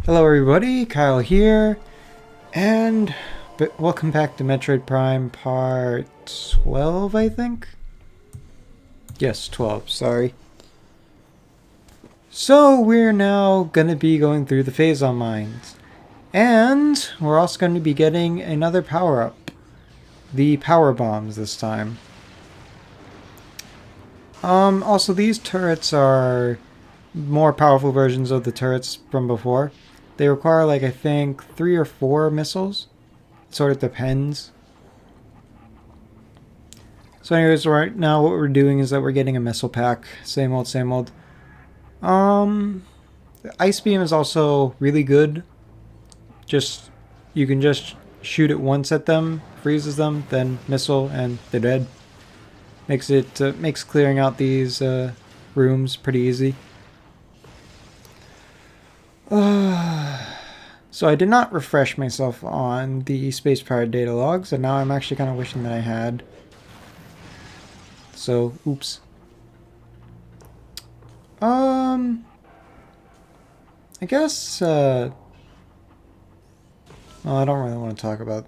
Hello everybody, Kyle here, and welcome back to Metroid Prime Part 12, I think? Yes, 12, sorry. So we're now going to be going through the Phazon Mines, and we're also going to be getting another power-up, the power bombs this time. Also these turrets are more powerful versions of the turrets from before. They require, like, I think 3 or 4 missiles. It sort of depends. So anyways, right now what we're doing is that we're getting a missile pack. Same old, same old. The Ice Beam is also really good. You can just shoot it once at them, freezes them, then missile, and they're dead. Makes clearing out these rooms pretty easy. So I did not refresh myself on the space pirate data logs, and now I'm actually kind of wishing that I had. So, oops. I guess, well, I don't really want to talk about...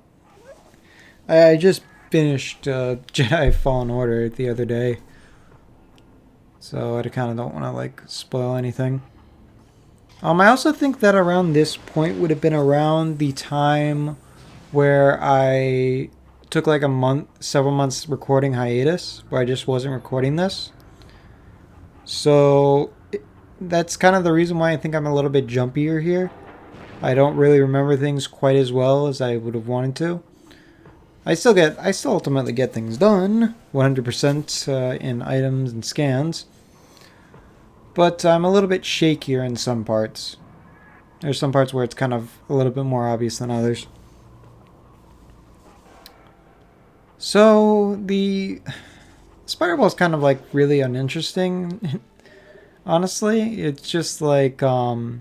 I just finished Jedi Fallen Order the other day. So I kind of don't want to, like, spoil anything. I also think that around this point would have been around the time where I took like several months recording hiatus, where I just wasn't recording this. So that's kind of the reason why I think I'm a little bit jumpier here. I don't really remember things quite as well as I would have wanted to. I still ultimately get things done, 100% in items and scans. But I'm a little bit shakier in some parts. There's some parts where it's kind of a little bit more obvious than others. So the spider ball is kind of like really uninteresting. Honestly, it's just like I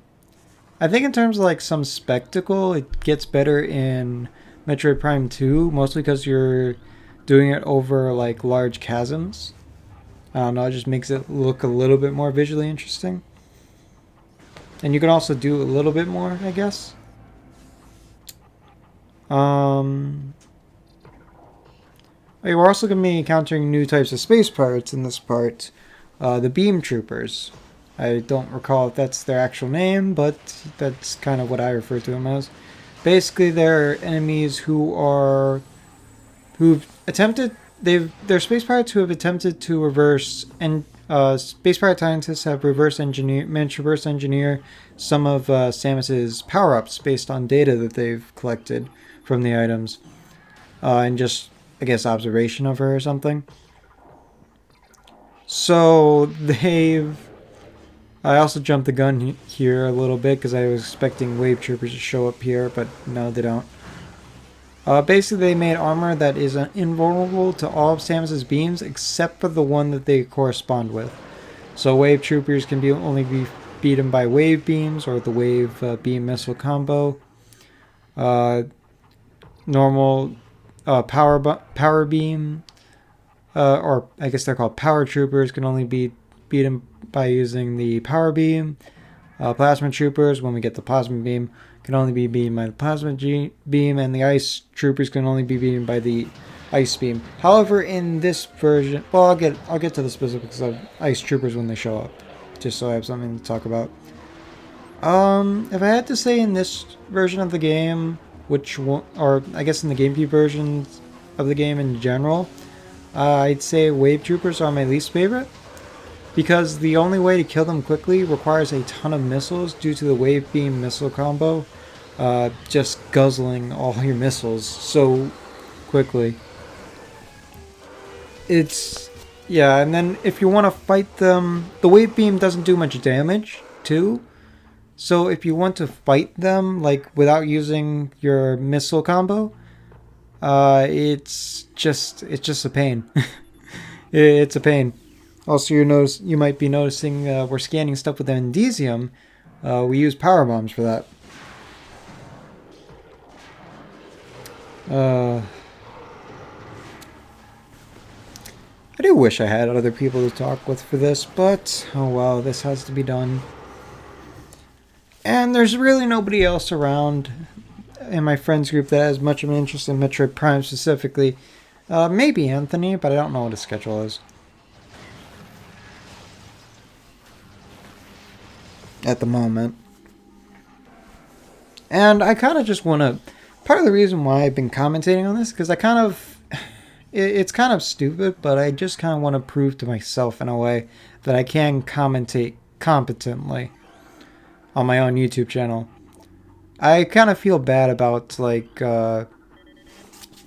think in terms of like some spectacle, it gets better in Metroid Prime 2, mostly because you're doing it over like large chasms. I don't know, it just makes it look a little bit more visually interesting. And you can also do a little bit more, I guess. We're also going to be encountering new types of space pirates in this part. The Beam Troopers. I don't recall if that's their actual name, but that's kind of what I refer to them as. Basically, they're enemies they're space pirates who have attempted to reverse, and space pirate scientists have managed to reverse engineer some of Samus's power-ups based on data that they've collected from the items, and just, I guess, observation of her or something. So I also jumped the gun here a little bit because I was expecting wave troopers to show up here, but no, they don't. Basically, they made armor that is invulnerable to all of Samus's beams except for the one that they correspond with. So wave troopers can only be beaten by wave beams or the wave beam missile combo. Normal power beam, or I guess they're called power troopers, can only be beaten by using the power beam. Plasma troopers, when we get the plasma beam, can only be beaten by the plasma beam, and the ice troopers can only be beaten by the ice beam. However, in this version, well, I'll get to the specifics of ice troopers when they show up, just so I have something to talk about. If I had to say in this version of the game, which one, or I guess in the GameCube versions of the game in general, I'd say wave troopers are my least favorite. Because the only way to kill them quickly requires a ton of missiles due to the wave beam missile combo just guzzling all your missiles so quickly. And then if you want to fight them, the wave beam doesn't do much damage too. So if you want to fight them like without using your missile combo, it's just a pain. It's a pain. Also, you might be noticing we're scanning stuff with Endesium. We use power bombs for that. I do wish I had other people to talk with for this, but oh well, this has to be done. And there's really nobody else around in my friends group that has much of an interest in Metroid Prime specifically. Maybe Anthony, but I don't know what his schedule is at the moment. And I kind of just want to. Part of the reason why I've been commentating on this, because I kind of. It's kind of stupid, but I just kind of want to prove to myself in a way that I can commentate competently on my own YouTube channel. I kind of feel bad about, like,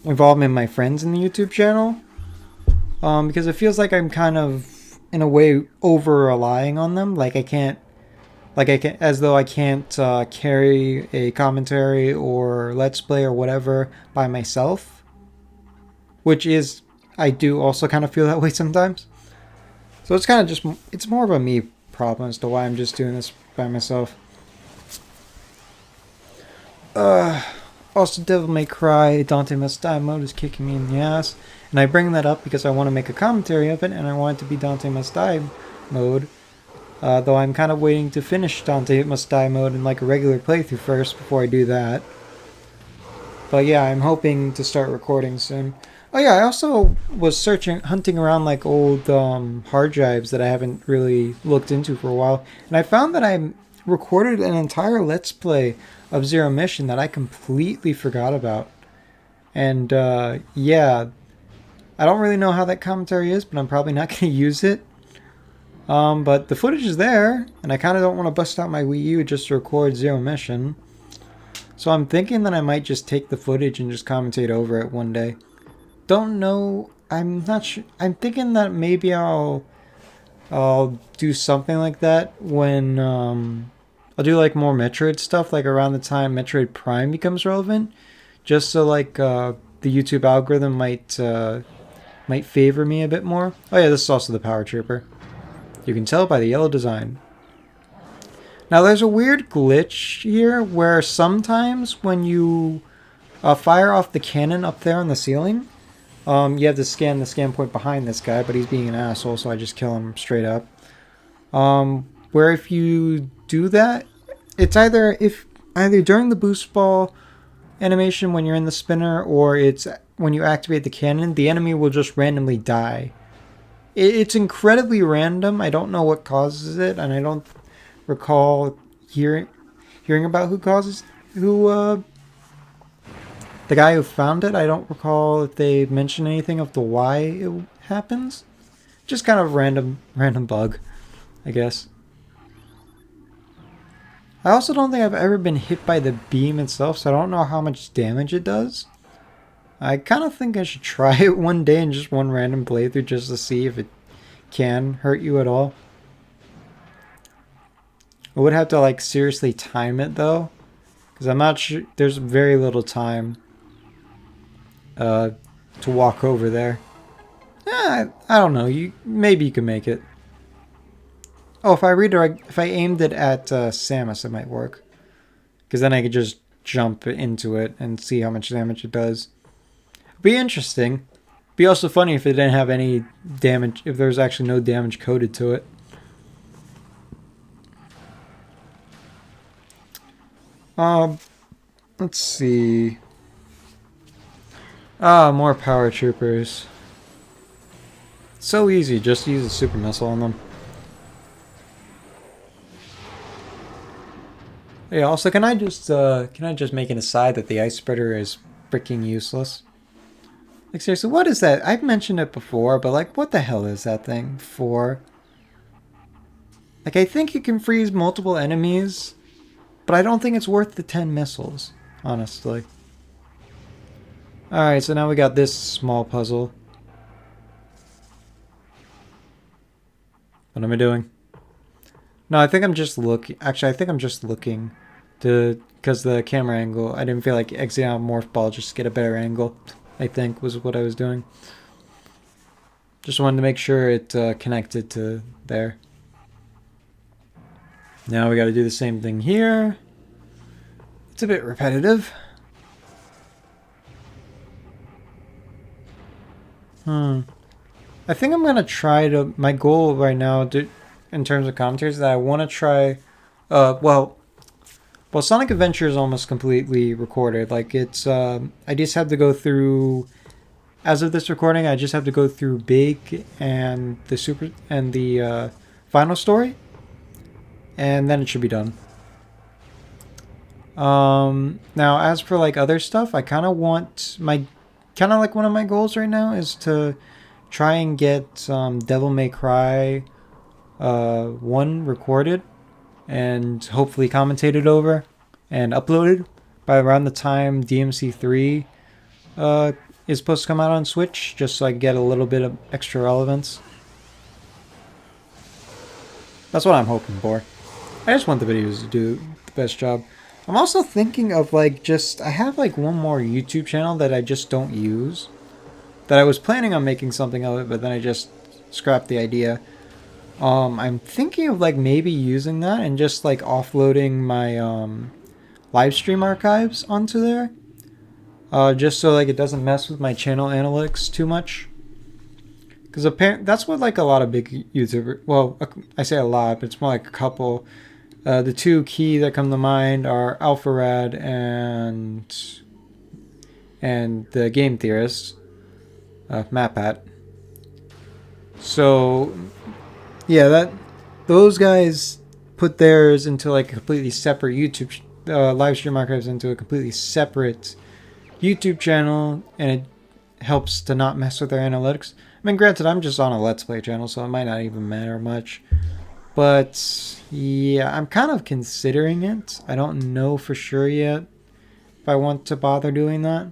involving my friends in the YouTube channel. Because it feels like I'm kind of, in a way, over relying on them. Like, I can't. Like, as though I can't carry a commentary or let's play or whatever by myself. Which is, I do also kind of feel that way sometimes. So it's kind of just, it's more of a me problem as to why I'm just doing this by myself. Also, Devil May Cry Dante Must Die mode is kicking me in the ass. And I bring that up because I want to make a commentary of it, and I want it to be Dante Must Die mode. Though I'm kind of waiting to finish Dante Must Die mode in like a regular playthrough first before I do that. But yeah, I'm hoping to start recording soon. Oh yeah, I also was hunting around like old hard drives that I haven't really looked into for a while. And I found that I recorded an entire Let's Play of Zero Mission that I completely forgot about. And yeah, I don't really know how that commentary is, but I'm probably not going to use it. But the footage is there, and I kind of don't want to bust out my Wii U just to record Zero Mission. So I'm thinking that I might just take the footage and just commentate over it one day. Don't know. I'm not sure. I'm thinking that maybe I'll do something like that when I'll do like more Metroid stuff, like around the time Metroid Prime becomes relevant, just so like the YouTube algorithm might favor me a bit more. Oh yeah, this is also the Power Trooper. You can tell by the yellow design. Now there's a weird glitch here where sometimes when you fire off the cannon up there on the ceiling, you have to scan the scan point behind this guy, but he's being an asshole, so I just kill him straight up. Where if you do that, it's either during the boost ball animation when you're in the spinner, or it's when you activate the cannon, the enemy will just randomly die. It's incredibly random. I don't know what causes it, and I don't recall hearing about the guy who found it. I don't recall if they mentioned anything of the why it happens. Just kind of random bug, I guess. I also don't think I've ever been hit by the beam itself, so I don't know how much damage it does. I kind of think I should try it one day in just one random playthrough just to see if it can hurt you at all. I would have to like seriously time it though, because I'm not sure. There's very little time to walk over there. I don't know. Maybe you can make it. Oh, if I aimed it at Samus, it might work, because then I could just jump into it and see how much damage it does. Be interesting. Be also funny if it didn't have any damage, if there was actually no damage coded to it. Let's see. More power troopers. So easy, just use a super missile on them. Yeah, also can I just make an aside that the ice spreader is freaking useless? Like seriously, what is that? I've mentioned it before, but like what the hell is that thing for? Like I think you can freeze multiple enemies, but I don't think it's worth the 10 missiles, honestly. Alright, so now we got this small puzzle. What am I doing? No, I think I'm just looking. Actually, I think I'm just looking because the camera angle, I didn't feel like exiting out Morph Ball just to get a better angle. I think was what I was doing. Just wanted to make sure it connected to there. Now we got to do the same thing here. It's a bit repetitive. I think I'm going to try to... My goal right now in terms of commentaries is that I want to try... well, Well, Sonic Adventure is almost completely recorded. Like it's, I just have to go through. As of this recording, I just have to go through Big and the super and the final story, and then it should be done. Now as for like other stuff, I kind of want my, kind of like one of my goals right now is to try and get Devil May Cry 1 recorded and hopefully commentated over and uploaded by around the time DMC3 is supposed to come out on Switch, just so I get a little bit of extra relevance. That's what I'm hoping for. I just want the videos to do the best job. I'm also thinking of like just, I have like one more YouTube channel that I just don't use. That I was planning on making something of it, but then I just scrapped the idea. I'm thinking of like maybe using that and just like offloading my live stream archives onto there. Just so like it doesn't mess with my channel analytics too much. Because apparently that's what like a lot of big YouTubers, well, I say a lot, but it's more like a couple. The two key that come to mind are Alpharad and the Game Theorist, MatPat. So yeah, those guys put theirs into like a completely separate YouTube live stream archives into a completely separate YouTube channel, and it helps to not mess with their analytics. I mean, granted, I'm just on a Let's Play channel, so it might not even matter much. But yeah, I'm kind of considering it. I don't know for sure yet if I want to bother doing that.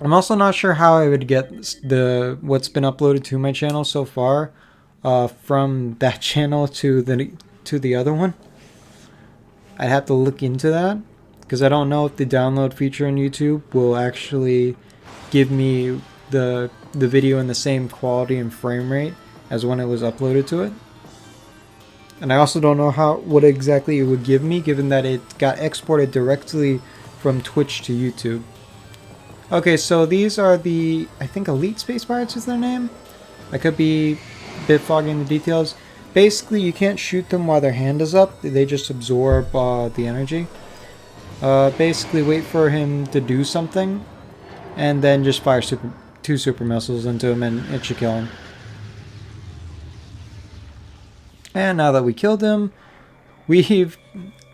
I'm also not sure how I would get what's been uploaded to my channel so far from that channel to the other one. I'd have to look into that because I don't know if the download feature on YouTube will actually give me the video in the same quality and frame rate as when it was uploaded to it. And I also don't know what exactly it would give me, given that it got exported directly from Twitch to YouTube. Okay, so these are the, I think Elite Space Pirates is their name. I could be a bit foggy in the details. Basically, you can't shoot them while their hand is up. They just absorb the energy. Basically, wait for him to do something, and then just fire two super missiles into him, and it should kill him. And now that we killed him, we've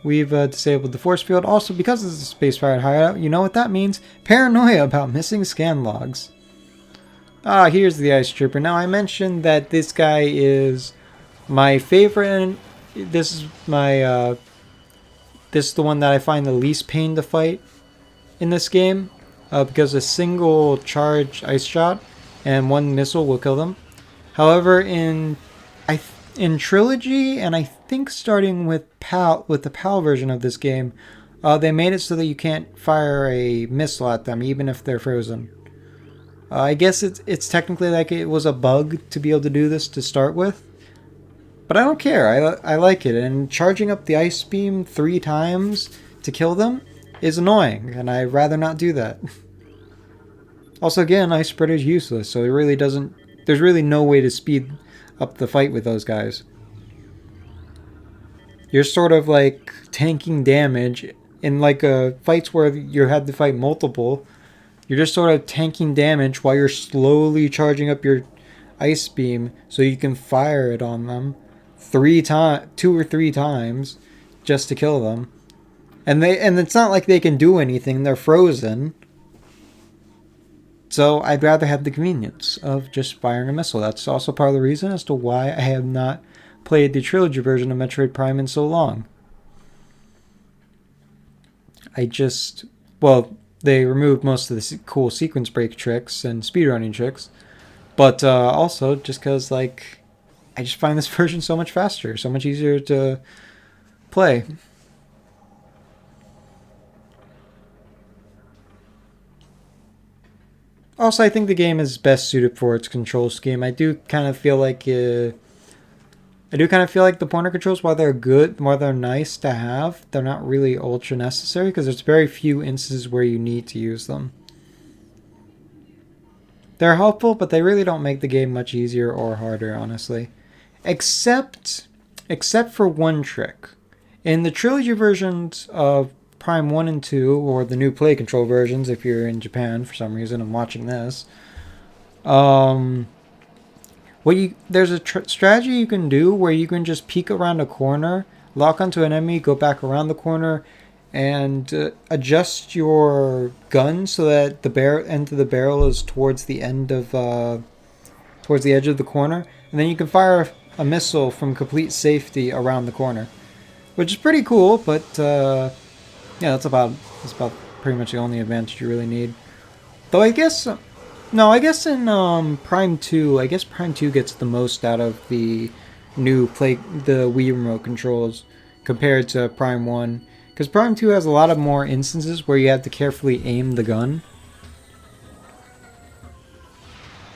disabled the force field. Also, because this is a space pirate hideout, you know what that means? Paranoia about missing scan logs. Here's the Ice Trooper. Now, I mentioned that this guy is my favorite, and this is my this is the one that I find the least pain to fight in this game, because a single charge ice shot and one missile will kill them. However, in Trilogy, and I think starting with the PAL version of this game, they made it so that you can't fire a missile at them even if they're frozen. I guess it's technically like it was a bug to be able to do this to start with, but I don't care. I like it, and charging up the ice beam 3 times to kill them is annoying, and I'd rather not do that. Also, again, Ice Spreader is useless, so it really doesn't. There's really no way to speed up the fight with those guys. You're sort of like tanking damage in like fights where you had to fight multiple. You're just sort of tanking damage while you're slowly charging up your ice beam so you can fire it on them 2 or 3 times just to kill them. And it's not like they can do anything. They're frozen. So I'd rather have the convenience of just firing a missile. That's also part of the reason as to why I have not played the trilogy version of Metroid Prime in so long. They removed most of the cool sequence break tricks and speedrunning tricks, but also just because like I just find this version so much faster, so much easier to play. Also, I think the game is best suited for its control scheme. I do kind of feel like the pointer controls, while they're good, while they're nice to have, they're not really ultra necessary because there's very few instances where you need to use them. They're helpful, but they really don't make the game much easier or harder, honestly. Except for one trick. In the trilogy versions of Prime 1 and 2, or the new Play Control versions if you're in Japan for some reason and watching this, um, there's a strategy you can do where you can just peek around a corner, lock onto an enemy, go back around the corner, and adjust your gun so that the end of the barrel is towards the edge of the corner, and then you can fire a missile from complete safety around the corner, which is pretty cool. But yeah, that's about pretty much the only advantage you really need. Though I guess no, I guess in Prime 2, I guess Prime 2 gets the most out of the the Wii remote controls compared to Prime 1. Because Prime 2 has a lot of more instances where you have to carefully aim the gun.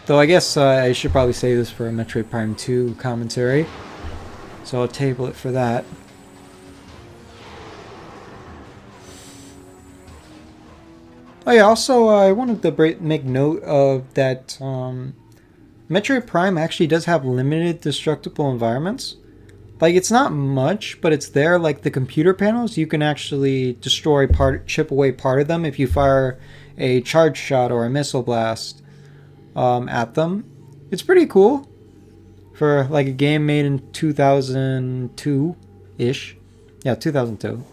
Though I guess I should probably save this for a Metroid Prime 2 commentary. So I'll table it for that. Oh yeah, also I wanted to make note of that Metroid Prime actually does have limited destructible environments. Like, it's not much, but it's there. Like, the computer panels, you can actually chip away part of them if you fire a charge shot or a missile blast at them. It's pretty cool for, like, a game made in 2002-ish. Yeah, 2002.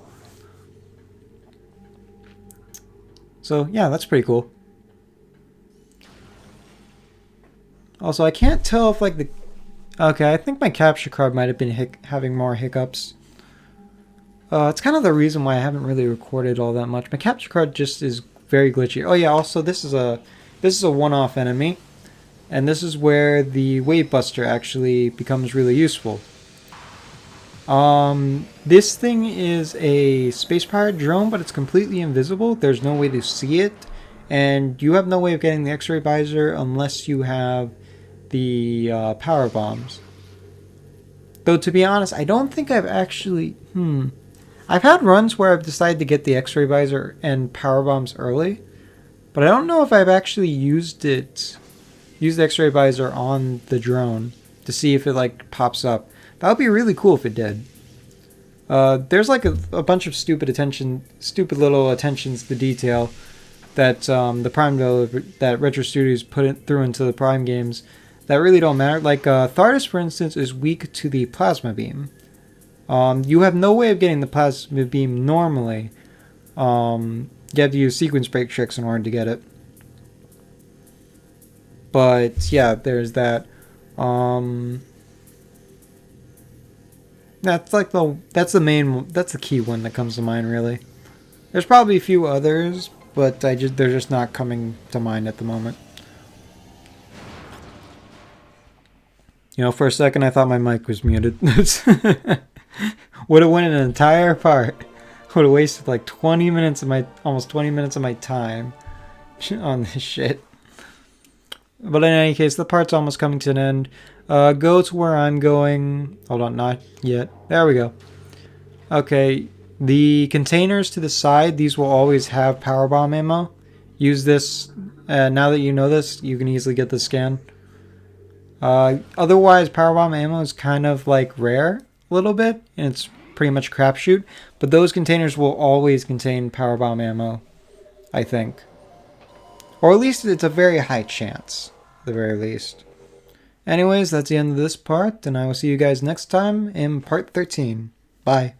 So, yeah, that's pretty cool. Also, I can't tell if, like, okay, I think my capture card might have been having more hiccups. It's kind of the reason why I haven't really recorded all that much. My capture card just is very glitchy. Oh yeah, also this is a one-off enemy, and this is where the Wave Buster actually becomes really useful. This thing is a space pirate drone, but it's completely invisible. There's no way to see it, and you have no way of getting the X-ray visor unless you have the power bombs. Though, to be honest, I don't think I've actually... I've had runs where I've decided to get the X-ray visor and power bombs early, but I don't know if I've actually used the X-ray visor on the drone to see if it, like, pops up. That would be really cool if it did. There's, like, a bunch of stupid little attentions to detail that that Retro Studios threw into the Prime games that really don't matter. Like, Thardus, for instance, is weak to the plasma beam. You have no way of getting the plasma beam normally. You have to use sequence break tricks in order to get it. But yeah, there's that. That's the key one that comes to mind, really. There's probably a few others, but they're just not coming to mind at the moment. You know, for a second I thought my mic was muted. Would have went an entire part. Would have wasted like almost 20 minutes of my time on this shit. But in any case, the part's almost coming to an end. Go to where I'm going. Hold on, not yet. There we go. Okay, the containers to the side, these will always have power bomb ammo. Use this. Now that you know this, you can easily get the scan. Otherwise, power bomb ammo is kind of like rare a little bit, and it's pretty much crapshoot. But those containers will always contain power bomb ammo, I think. Or at least it's a very high chance, at the very least. Anyways, that's the end of this part, and I will see you guys next time in part 13. Bye.